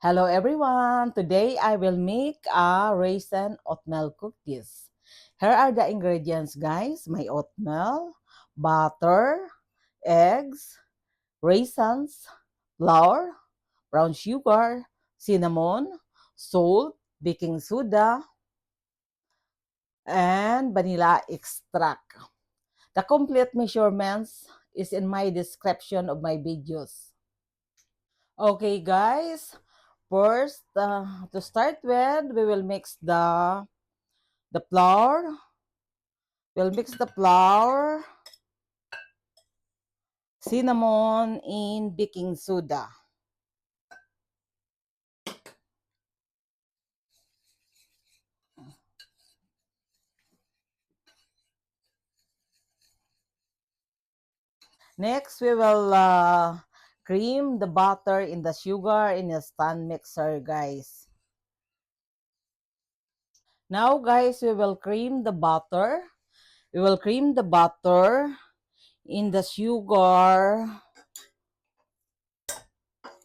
Hello everyone! Today I will make a raisin oatmeal cookies. Here are the ingredients guys. My oatmeal, butter, eggs, raisins, flour, brown sugar, cinnamon, salt, baking soda, and vanilla extract. The complete measurements is in my description of my videos. Okay guys, first, to start with, we will mix the flour. We'll mix the flour, cinnamon, and baking soda. Next, we will cream the butter in the sugar in a stand mixer, guys. Now, guys, we will cream the butter. We will cream the butter in the sugar.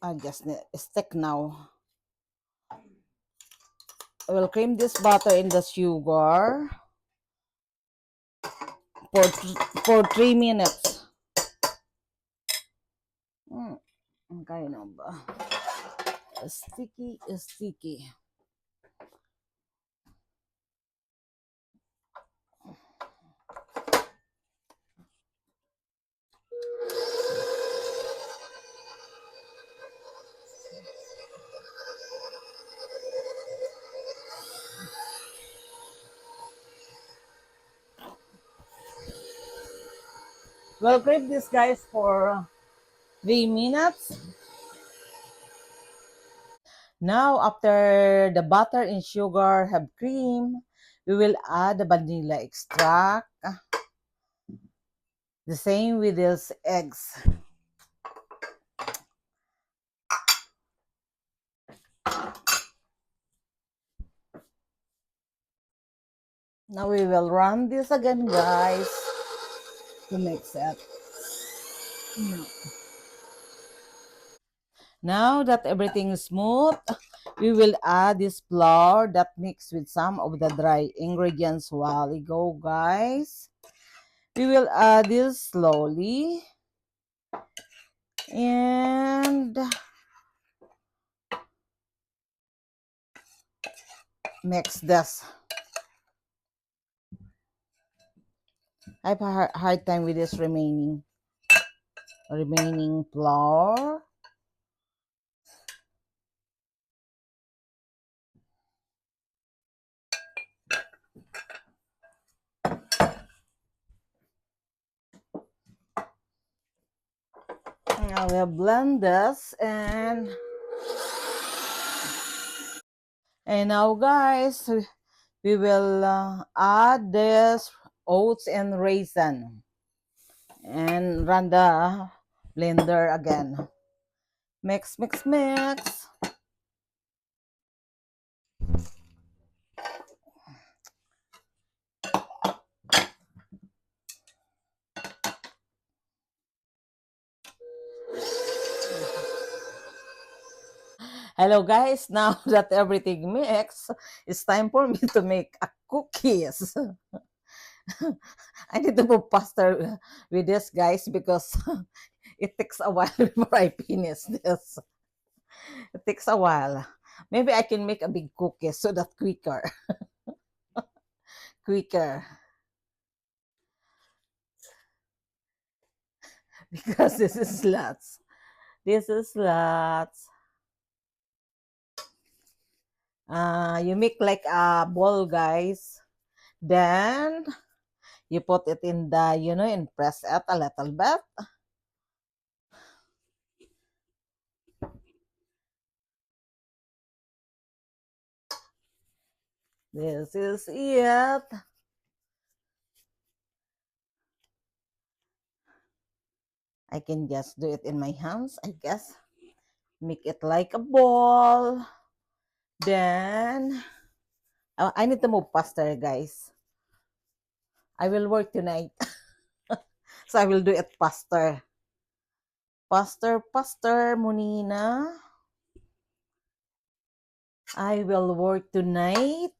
I just stick now. I will cream this butter in the sugar for for 3 minutes. Kaya na ba? Sticky, sticky. We'll cream this guys for 3 minutes. Now, after the butter and sugar have cream, we will add the vanilla extract. The same with these eggs. Now we will run this again, guys, to mix it. Now that everything is smooth, we will add this flour that mixed with some of the dry ingredients while ago, guys. We will add this slowly and mix this. I have a hard time with this remaining flour. Now we'll blend this and now guys, we will add this oats and raisin and run the blender again. Mix, mix, mix. Hello guys, now that everything mixed, it's time for me to make a cookies. I need to move faster with this guys because it takes a while before I finish this. It takes a while. Maybe I can make a big cookie so that quicker. Quicker. Because this is lots. This is lots. You make like a ball, guys. Then you put it in the, and press it a little bit. This is it. I can just do it in my hands, I guess. Make it like a ball. Then, I need to move faster, guys. I will work tonight. So I will do it faster. Faster, faster, Munina. I will work tonight.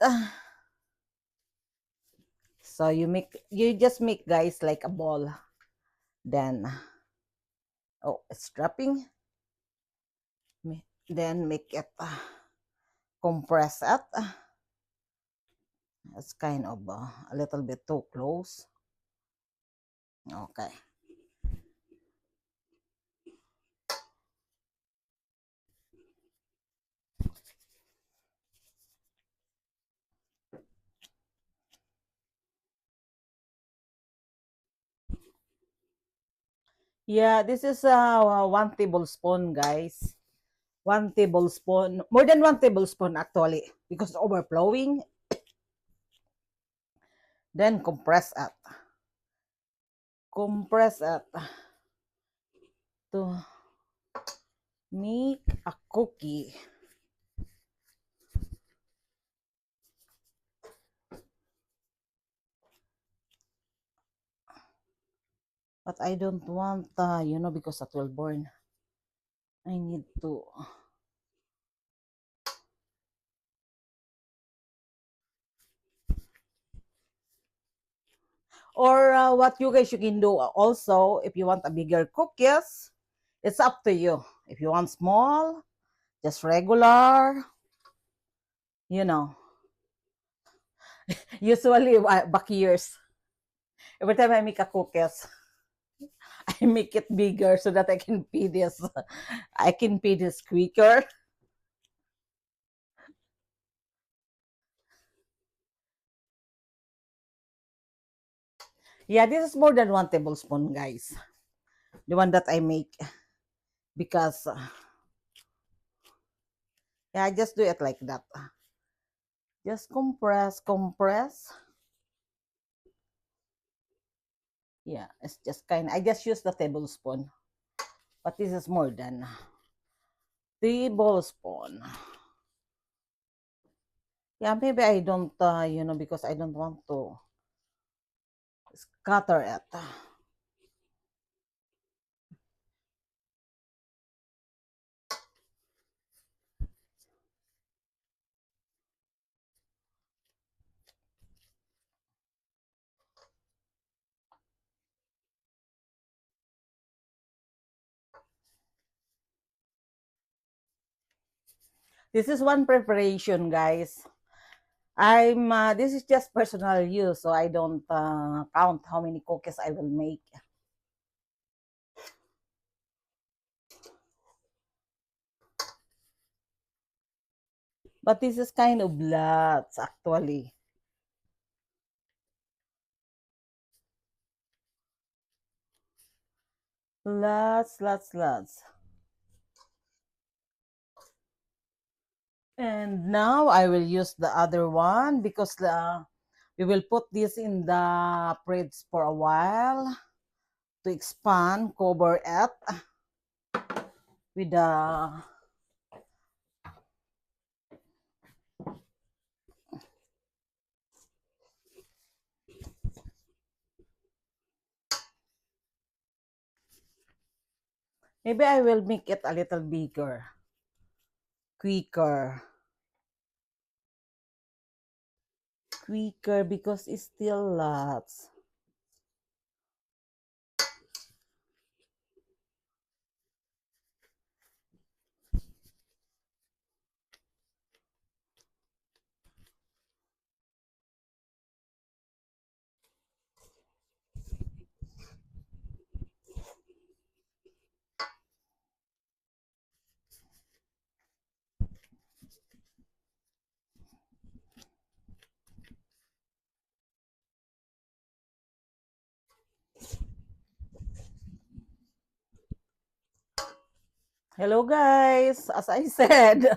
So you just make guys like a ball. Then oh, it's dropping. Then make it compress it. It's kind of a little bit too close. Okay. Yeah, this is 1 tablespoon, guys. 1 tablespoon, more than 1 tablespoon actually, because overflowing. Then compress it. Compress it to make a cookie. But I don't want, because that will burn. I need to. Or what you can do also, if you want a bigger cookies, it's up to you. If you want small, just regular, you know. Usually, back years, every time I make a cookies, I make it bigger so that I can feed this. I can feed this quicker. Yeah, this is more than 1 tablespoon, guys. The one that I make because yeah, I just do it like that. Just compress, compress. Yeah, it's just I just use the tablespoon, but this is more than tablespoon. Yeah, maybe I don't, because I don't want to scatter it. This is one preparation, guys. This is just personal use, so I don't count how many cookies I will make. But this is kind of lots, actually. Lots, lots, lots. And now I will use the other one because we will put this in the fridge for a while to expand, cover it with the. Maybe I will make it a little bigger, quicker, quicker because it's still lots. Hello guys, as I said,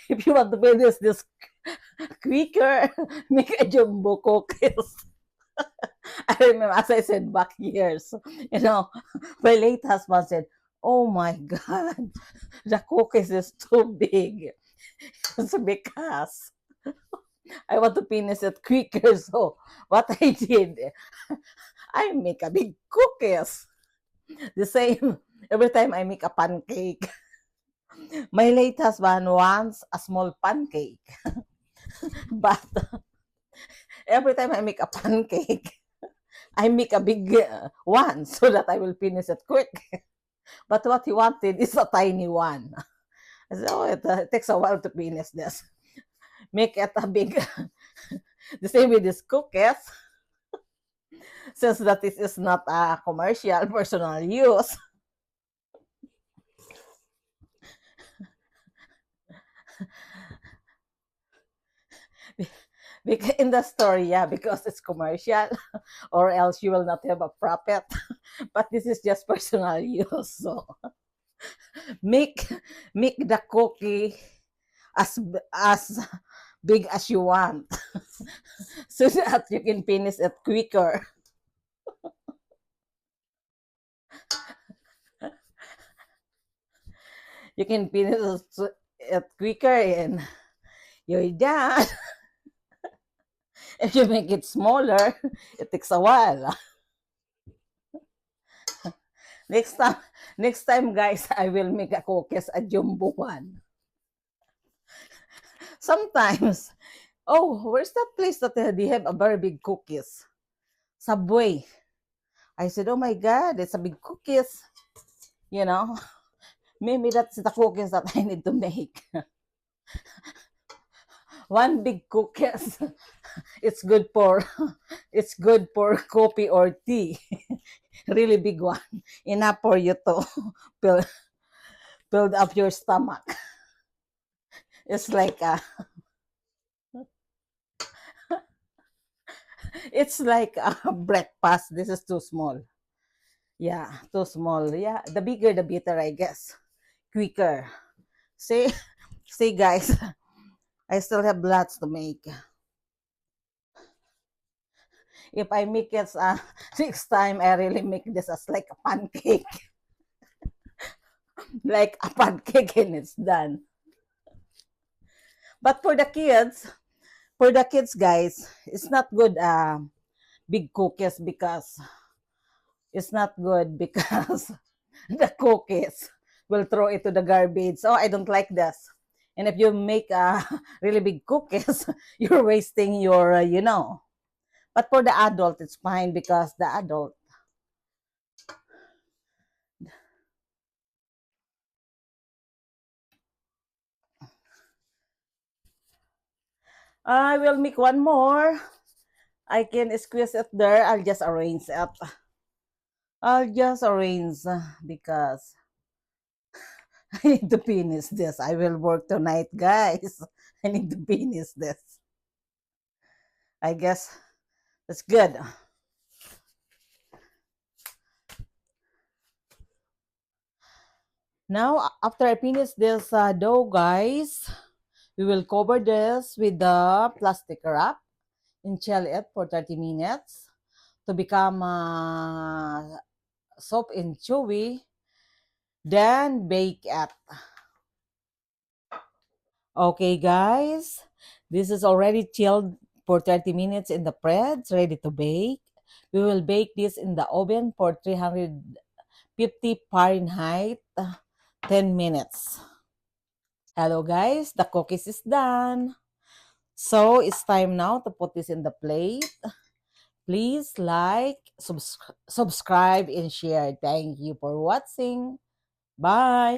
if you want to finish this quicker, make a jumbo cookies. I remember, as I said back years, you know, my late husband said, "Oh my God, the cookies is too big." It's because I want to finish it quicker. So what I did, I make a big cookies. The same every time I make a pancake. My late husband wants a small pancake, but every time I make a pancake, I make a big one so that I will finish it quick. But what he wanted is a tiny one. I said, oh, it takes a while to finish this. Make it a big. The same with these cookies, since that this is not a commercial personal use. Because in the story, yeah, because it's commercial, or else you will not have a profit. But this is just personal use. So make make the cookie as big as you want, so that you can finish it quicker. You can finish it quicker and you're done. If you make it smaller, it takes a while. Next time, next time, guys, I will make a cookies a jumbo one. Sometimes, oh, where's that place that they have a very big cookies? Subway. I said, oh my God, it's a big cookies. You know, maybe that's the cookies that I need to make. One big cookies. It's good for it's good for coffee or tea. Really big one. Enough for you to build, build up your stomach. It's like it's like a breakfast. This is too small. Yeah, too small. Yeah, the bigger the better, I guess. Quicker. See, see, guys, I still have lots to make. If I make it next time, I really make this as like a pancake, like a pancake, and it's done. But for the kids, guys, it's not good. Big cookies because it's not good because the cookies will throw it to the garbage. So I don't like this. And if you make really big cookies, you're wasting your, But for the adult, it's fine because the adult, I will make one more. I can squeeze it there. I'll just arrange it. I'll just arrange because I need to finish this. I will work tonight, guys. I need to finish this. I guess that's good. Now, after I finish this dough, guys, we will cover this with the plastic wrap and chill it for 30 minutes to become soft and chewy. Then bake it. Okay, guys, this is already chilled for 30 minutes in the fridge, ready to bake. We will bake this in the oven for 350 Fahrenheit, 10 minutes. Hello, guys, the cookies is done. So it's time now to put this in the plate. Please like, subscribe, and share. Thank you for watching. Bye.